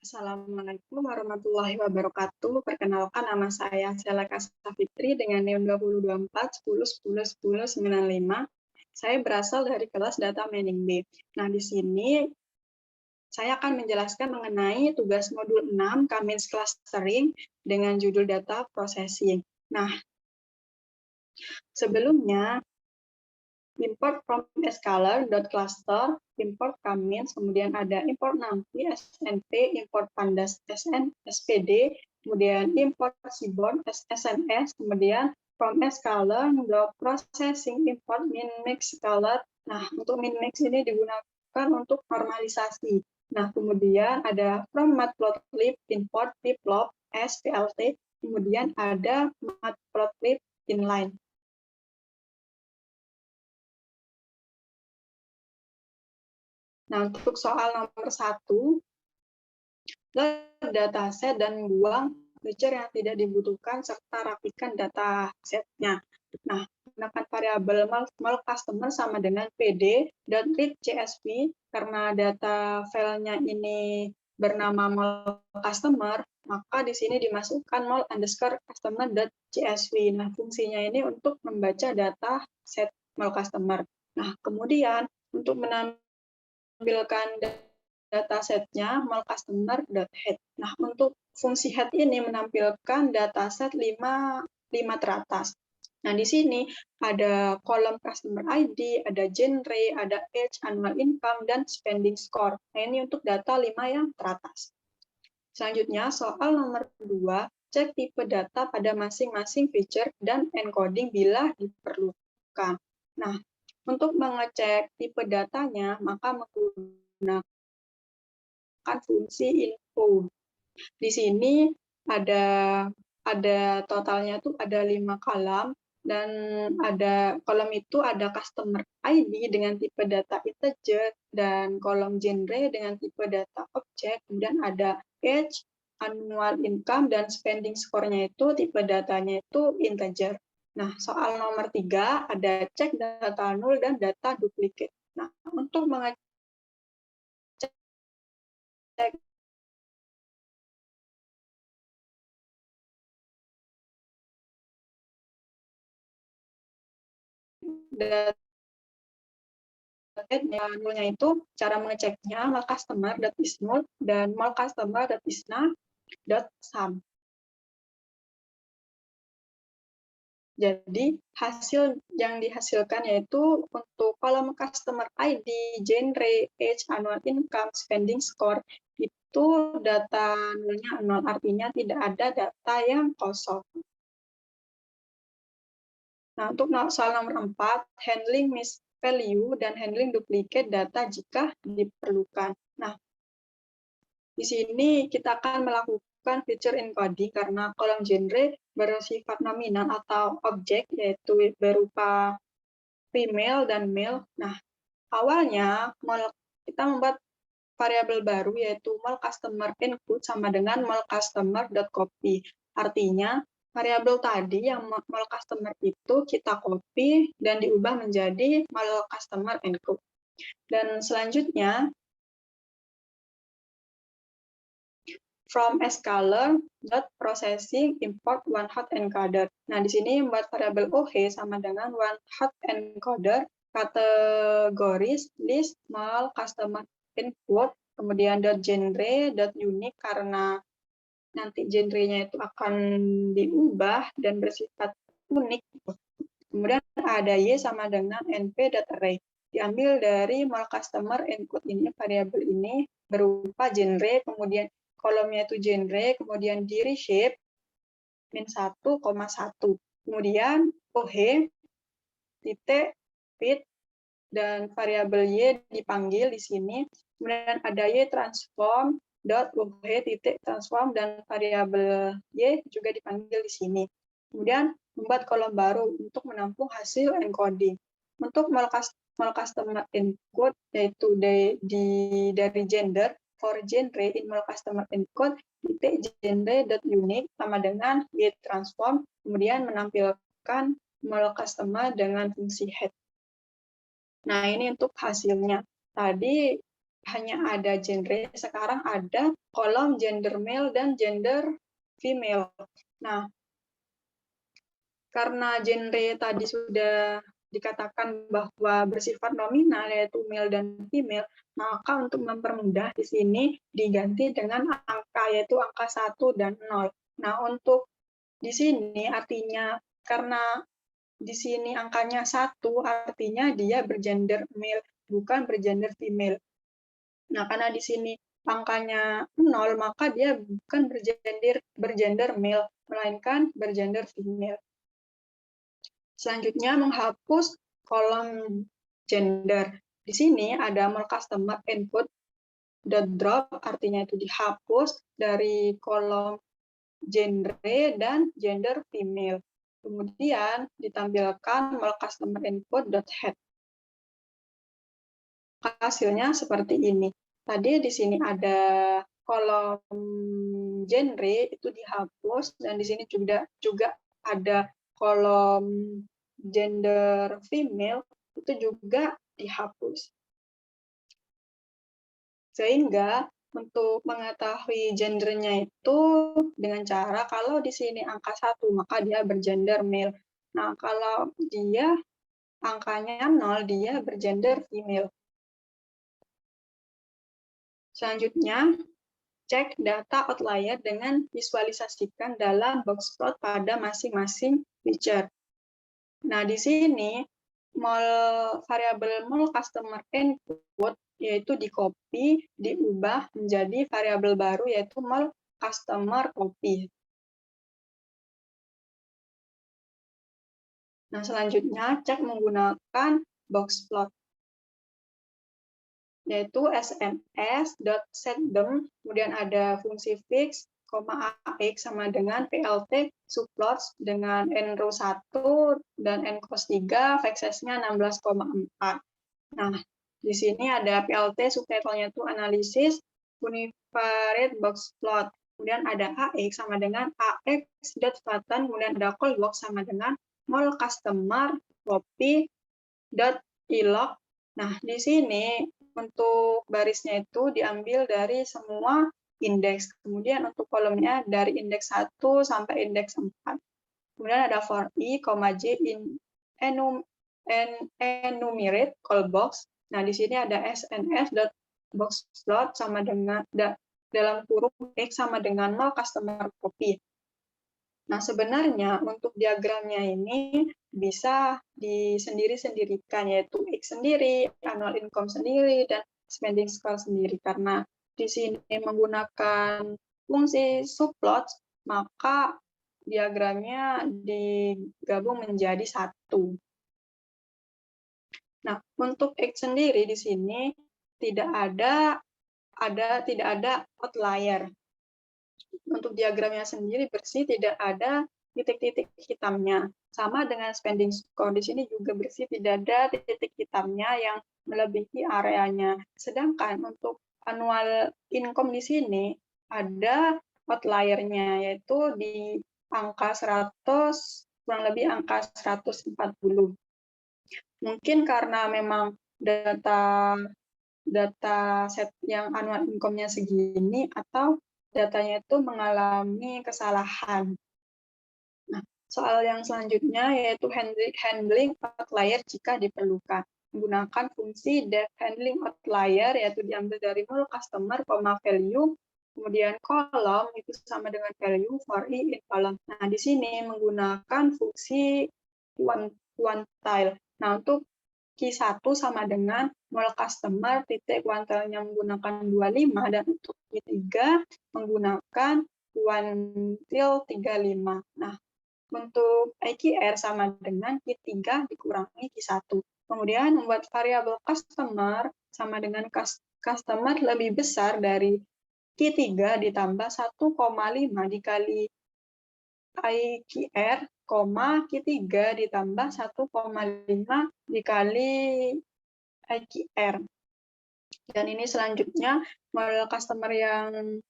Assalamualaikum warahmatullahi wabarakatuh. Perkenalkan, nama saya Sela Kasah Fitri dengan NIM 2024 10 10 10 95. Saya berasal dari kelas Data Mining B. Nah, di sini saya akan menjelaskan mengenai tugas modul 6 Cummins Clustering dengan judul Data Processing. Nah, sebelumnya import from scalar.cluster, import Cummins, kemudian ada import NumPy, SNP, import Pandas, SN, SPD, kemudian import Seaborn, SNS, kemudian from scalar, processing, import minmix scalar. Nah, untuk minmix ini digunakan untuk normalisasi. Nah, kemudian ada from matplotlib, import pplop, splt, kemudian ada matplotlib inline. Nah, untuk soal nomor 1, load dataset dan buang feature yang tidak dibutuhkan serta rapikan datasetnya. Nah, gunakan variabel mol customer sama dengan pd.read csv karena data filenya ini bernama mol customer, maka di sini dimasukkan mol_customer.csv. Nah, fungsinya ini untuk membaca data set mol customer. Nah, kemudian untuk menampilkan datasetnya mol_customer.head. Nah, untuk fungsi head ini menampilkan dataset 5 teratas. Nah, di sini ada kolom customer ID, ada genre, ada age, annual income, dan spending score. Nah, ini untuk data 5 yang teratas. Selanjutnya, soal nomor 2, cek tipe data pada masing-masing feature dan encoding bila diperlukan. Nah, untuk mengecek tipe datanya, maka menggunakan fungsi info. Di sini ada totalnya tuh ada 5 kolom, dan ada kolom itu ada customer ID dengan tipe data integer dan kolom genre dengan tipe data objek, kemudian ada age, annual income, dan spending score-nya itu tipe datanya itu integer. Nah, soal nomor 3 ada cek data null dan data duplicate. Nah, untuk mengecek data nullnya itu cara mengeceknya mol_customer.isNull dan mol_customer.isNa.sum. Jadi hasil yang dihasilkan yaitu untuk kolom customer ID, genre, age, annual income, spending score itu data nullnya 0, artinya tidak ada data yang kosong. Nah, untuk soal nomor 4, handling miss value dan handling duplicate data jika diperlukan. Nah, di sini kita akan melakukan feature encoding karena kolom genre bersifat nominal atau objek, yaitu berupa female dan male. Nah, awalnya kita membuat variabel baru yaitu mol_customer_include sama dengan mol_customer.copy. Artinya, variabel tadi yang mol_customer itu kita copy dan diubah menjadi mol_customer_include. Dan selanjutnya, from scalar.processing import one hot encoder. Nah, di sini membuat variabel OH sama dengan one hot encoder, kategoris list mol customer input, kemudian .genre, .unique karena nanti genrenya itu akan diubah dan bersifat unik. Kemudian ada Y sama dengan np.array. Diambil dari mol customer input ini, variabel ini berupa genre, kemudian kolomnya itu genre, kemudian di reshape min 1,1. Kemudian OH titik fit dan variabel Y dipanggil di sini. Kemudian ada Y transform dot OH titik transform dan variabel Y juga dipanggil di sini. Kemudian membuat kolom baru untuk menampung hasil encoding. Untuk mol customer input yaitu dari gender, for genre in mol customer input titik genre.unique sama dengan Y transform, kemudian menampilkan mol customer dengan fungsi head. Nah, ini untuk hasilnya. Tadi hanya ada genre, sekarang ada kolom gender male dan gender female. Nah, karena genre tadi sudah dikatakan bahwa bersifat nominal, yaitu male dan female, maka untuk mempermudah di sini diganti dengan angka, yaitu angka 1 dan 0. Nah, untuk di sini artinya, karena di sini angkanya 1, artinya dia bergender male, bukan bergender female. Nah, karena di sini angkanya 0, maka dia bukan bergender male, melainkan bergender female. Selanjutnya, menghapus kolom gender. Di sini ada more customer input .drop, artinya itu dihapus dari kolom genre dan gender female. Kemudian ditampilkan more customer input .head. Hasilnya seperti ini. Tadi di sini ada kolom genre itu dihapus, dan di sini juga ada kolom gender female itu juga dihapus. Sehingga untuk mengetahui gendernya itu dengan cara kalau di sini angka 1 maka dia bergender male. Nah, kalau dia angkanya 0 dia bergender female. Selanjutnya, cek data outlier dengan visualisasikan dalam box plot pada masing-masing feature. Nah, di sini variabel mall customer input yaitu di-copy, diubah menjadi variabel baru yaitu mall customer copy. Nah, selanjutnya cek menggunakan box plot, yaitu sns.setDem, kemudian ada fungsi fix, AX sama dengan PLT subplots dengan n-row 1 dan n-cos 3, fact-size-nya 16,4. Nah, di sini ada PLT subtitle-nya itu analisis univariate box plot. Kemudian ada AX sama dengan AX.flatten, kemudian ada callbox sama dengan mall customer copy .ilog. Nah, di sini untuk barisnya itu diambil dari semua indeks. Kemudian untuk kolomnya dari indeks 1 sampai indeks 4. Kemudian ada for i, j enumerate callbox. Nah, di sini ada sns.boxplot sama dengan dalam kurung x sama dengan 0 customer copy. Nah, sebenarnya untuk diagramnya ini bisa disendiri-sendirikan, yaitu X sendiri, annual income sendiri, dan spending scale sendiri. Karena di sini menggunakan fungsi subplot, maka diagramnya digabung menjadi satu. Nah, untuk X sendiri di sini tidak ada outlier. Untuk diagramnya sendiri bersih, tidak ada titik-titik hitamnya. Sama dengan spending score, di sini juga bersih, tidak ada titik hitamnya yang melebihi areanya. Sedangkan untuk annual income di sini ada outlier-nya, yaitu di angka 100, kurang lebih angka 140. Mungkin karena memang data set yang annual income-nya segini, atau datanya itu mengalami kesalahan. Nah, soal yang selanjutnya yaitu handling outlier jika diperlukan. Menggunakan fungsi def handling outlier, yaitu diambil dari mall customer, value, kemudian kolom itu sama dengan value for i in column. Nah, di sini menggunakan fungsi quantile. Nah, untuk Q1 sama dengan mall customer titik quantile-nya menggunakan 25, dan untuk Q3 menggunakan quantile 35. Nah, untuk IQR sama dengan Q3 dikurangi Q1. Kemudian membuat variabel customer sama dengan customer lebih besar dari Q3 ditambah 1,5 dikali IQR, Q3 ditambah 1,5 dikali IQR. Dan ini selanjutnya, model customer yang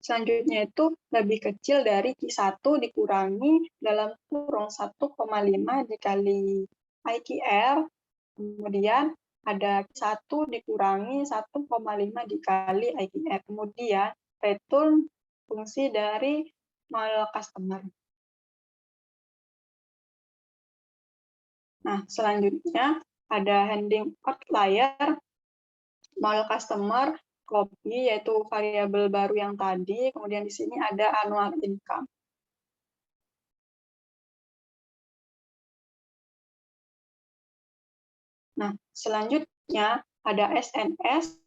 selanjutnya itu lebih kecil dari Q1 dikurangi dalam kurung 1,5 dikali IQR, kemudian ada 1 dikurangi 1,5 dikali IPR. Kemudian return fungsi dari mal customer. Nah, selanjutnya ada handling outlier, mal customer, copy, yaitu variabel baru yang tadi. Kemudian di sini ada annual income. Nah, selanjutnya ada SNS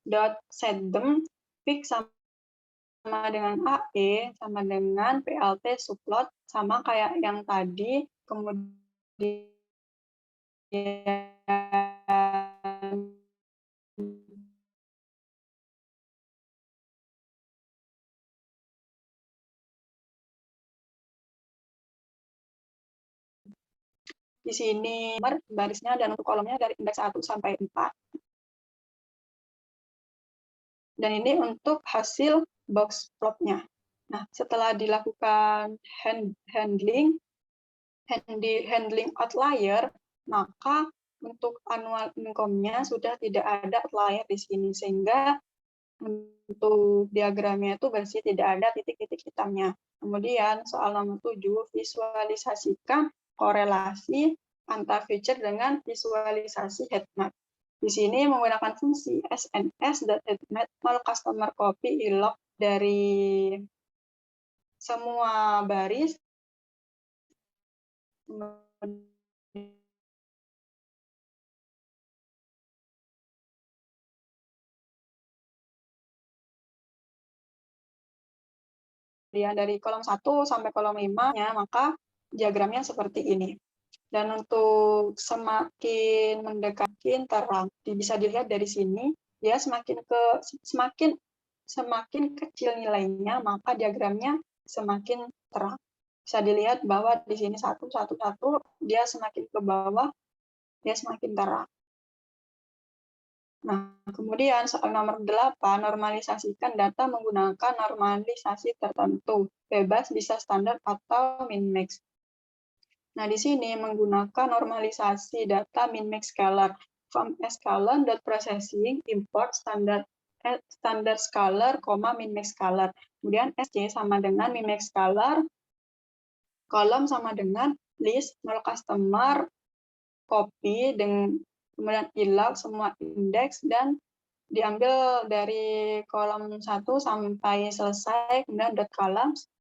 dot setDem fix sama dengan AE sama dengan PLT subplot sama kayak yang tadi. Kemudian di sini barisnya dan untuk kolomnya dari indeks 1 sampai 4. Dan ini untuk hasil box plotnya. Nah, setelah dilakukan handling outlier, maka untuk annual income-nya sudah tidak ada outlier di sini, sehingga untuk diagramnya itu bersih, tidak ada titik-titik hitamnya. Kemudian soal nomor 7, visualisasikan korelasi antar feature dengan visualisasi heat map. Di sini menggunakan fungsi SNS.heatmap mal customer copy ilog dari semua baris. Kemudian dari kolom 1 sampai kolom 5-nya, maka diagramnya seperti ini. Dan untuk semakin mendekati terang, bisa dilihat dari sini, ya semakin kecil nilainya, maka diagramnya semakin terang. Bisa dilihat bahwa di sini 1, 1, 1, dia semakin ke bawah, dia semakin terang. Nah, kemudian soal nomor 8, normalisasikan data menggunakan normalisasi tertentu, bebas bisa standar atau min-max. Nah, di sini menggunakan normalisasi data min-max scalar, from scalar.processing, import standard scalar, min-max scalar. Kemudian SC sama dengan min-max scalar, kolom sama dengan list, nol customer, copy, dengan kemudian ilog semua indeks, dan diambil dari kolom 1 sampai selesai, kemudian dot columns.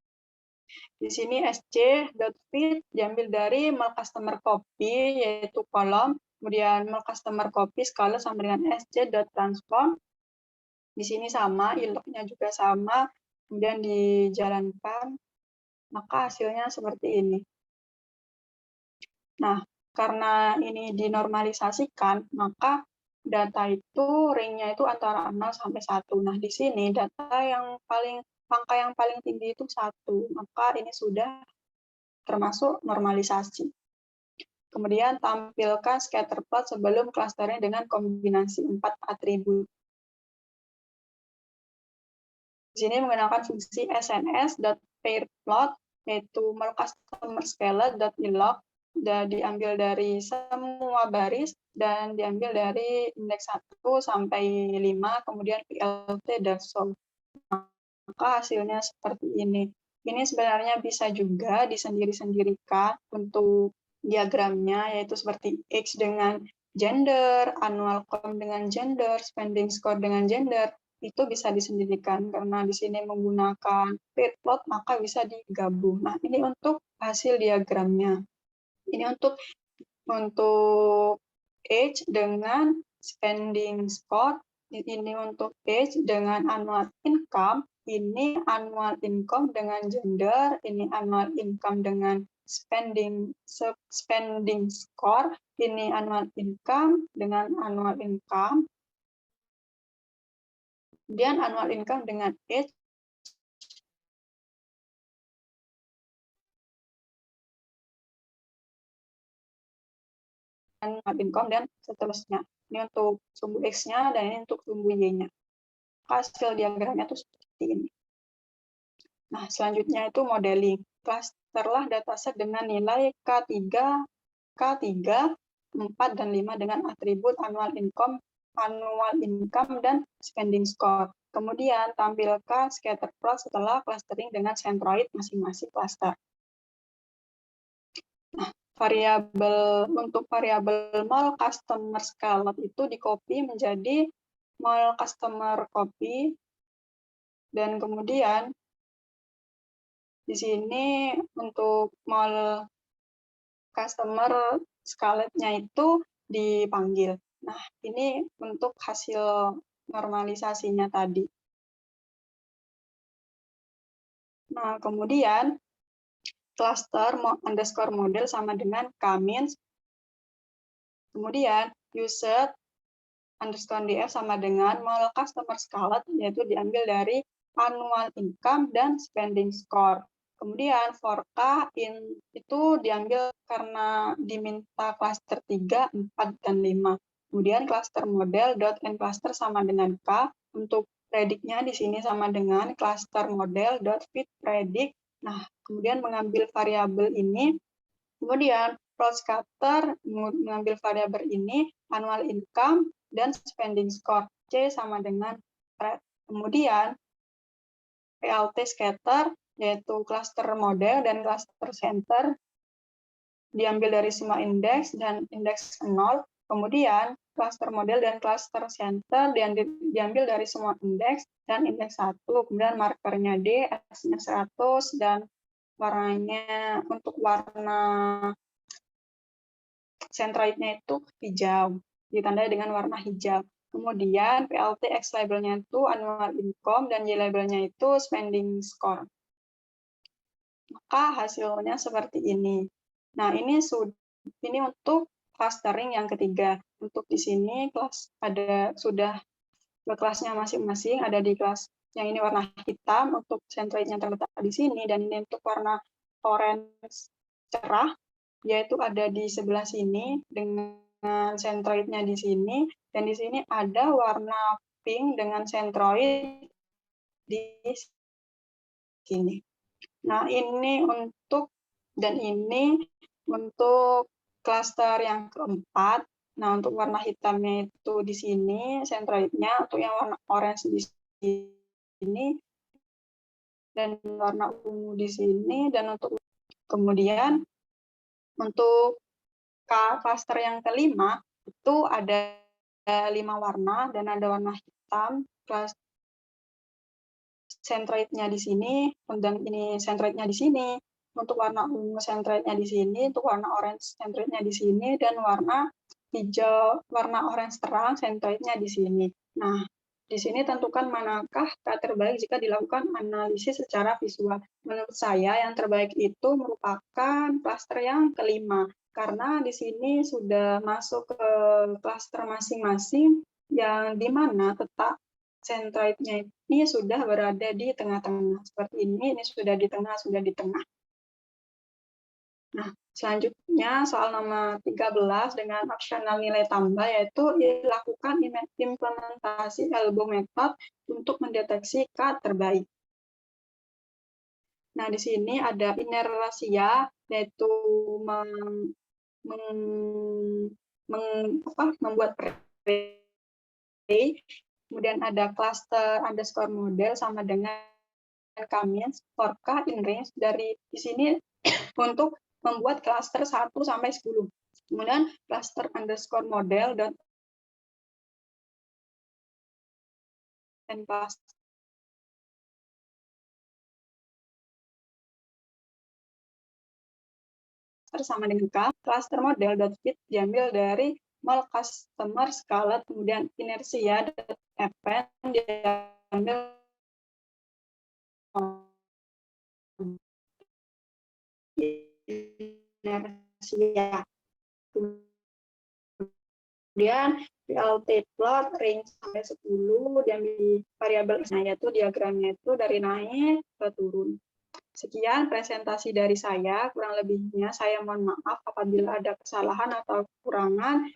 Di sini sc.fit diambil dari mal customer copy, yaitu kolom, kemudian mal customer copy skala sama dengan sc.transform. Di sini sama, ilognya juga sama, kemudian dijalankan, maka hasilnya seperti ini. Nah, karena ini dinormalisasikan, maka data itu ring-nya itu antara 0 sampai 1. Nah, di sini angka yang paling tinggi itu 1, maka ini sudah termasuk normalisasi. Kemudian tampilkan scatter plot sebelum klasternya dengan kombinasi 4 atribut. Di sini menggunakan fungsi sns.pairPlot, yaitu mal customer scalar.ilog, diambil dari semua baris dan diambil dari indeks 1 sampai 5, kemudian plt.show. Maka hasilnya seperti ini. Ini sebenarnya bisa juga disendiri-sendirikan untuk diagramnya, yaitu seperti X dengan gender, annual com dengan gender, spending score dengan gender, itu bisa disendirikan karena di sini menggunakan pair plot, maka bisa digabung. Nah, ini untuk hasil diagramnya. Ini untuk age dengan spending score, ini untuk age dengan annual income, ini annual income dengan gender, ini annual income dengan spending score, ini annual income dengan annual income, kemudian annual income dengan age, annual income, dan seterusnya. Ini untuk sumbu X-nya dan ini untuk sumbu Y-nya. Hasil diagramnya itu seperti ini. Nah, selanjutnya itu modeling. Klasterlah dataset dengan nilai K3, 4 dan 5 dengan atribut annual income, dan spending score. Kemudian tampilkan scatter plot setelah clustering dengan centroid masing-masing cluster. Nah, untuk variabel mall customer scaled itu di-copy menjadi mall customer copy, dan kemudian di sini untuk mall customer scaled-nya itu dipanggil. Nah, ini untuk hasil normalisasinya tadi. Nah, kemudian cluster underscore model sama dengan k-means. Kemudian used underscore df sama dengan mall customer scaled, yaitu diambil dari annual income dan spending score. Kemudian for K itu diambil karena diminta cluster 3, 4, dan 5. Kemudian cluster model dot n cluster sama dengan K. Untuk prediknya di sini sama dengan cluster model dot fit predict. Nah, kemudian mengambil variabel ini. Kemudian plot scatter mengambil variabel ini annual income dan spending score. C sama dengan red. Kemudian PLT scatter yaitu cluster model dan cluster center diambil dari semua indeks dan indeks 0. Kemudian cluster model dan cluster center diambil dari semua indeks dan indeks 1. Kemudian markernya D, S-nya 100, dan warnanya untuk warna centroidnya itu hijau, ditandai dengan warna hijau. Kemudian PLT X labelnya itu annual income dan Y labelnya itu spending score. Maka hasilnya seperti ini. Nah, ini untuk clustering yang ketiga. Untuk di sini sudah ke kelasnya masing-masing, ada di kelas yang ini warna hitam untuk centroidnya terletak di sini, dan ini untuk warna orange cerah, yaitu ada di sebelah sini dengan centroidnya di sini, dan di sini ada warna pink dengan centroid di sini. Nah, ini untuk klaster yang keempat. Nah, untuk warna hitamnya itu di sini centroidnya, untuk yang warna orange di sini, dan warna ungu di sini, dan kemudian untuk klaster yang kelima itu ada 5 warna dan ada warna hitam. Centroidnya di sini, dan ini centroidnya di sini. Untuk warna ungu centroidnya di sini, untuk warna orange centroidnya di sini, dan warna hijau, warna orange terang centroidnya di sini. Nah, di sini tentukan manakah K terbaik jika dilakukan analisis secara visual. Menurut saya yang terbaik itu merupakan klaster yang kelima, karena di sini sudah masuk ke klaster masing-masing yang di mana letak centroidnya ini sudah berada di tengah-tengah. Seperti ini sudah di tengah, sudah di tengah. Nah, selanjutnya soal nomor 13 dengan opsional nilai tambah, yaitu dilakukan implementasi elbow method untuk mendeteksi K terbaik. Nah, di sini ada inner ratio, yaitu membuat array. Kemudian ada cluster underscore model sama dengan k-means for K in range. Dari di sini untuk membuat cluster 1 sampai 10. Kemudian cluster underscore model dan cluster sama dengan K. Cluster model .fit diambil dari mall customer scaled, kemudian inertia event diambil inersia. Kemudian PLT plot range sampai 10 diambil variabel, nah yaitu diagramnya itu dari naik ke turun. Sekian presentasi dari saya, kurang lebihnya saya mohon maaf apabila ada kesalahan atau kekurangan.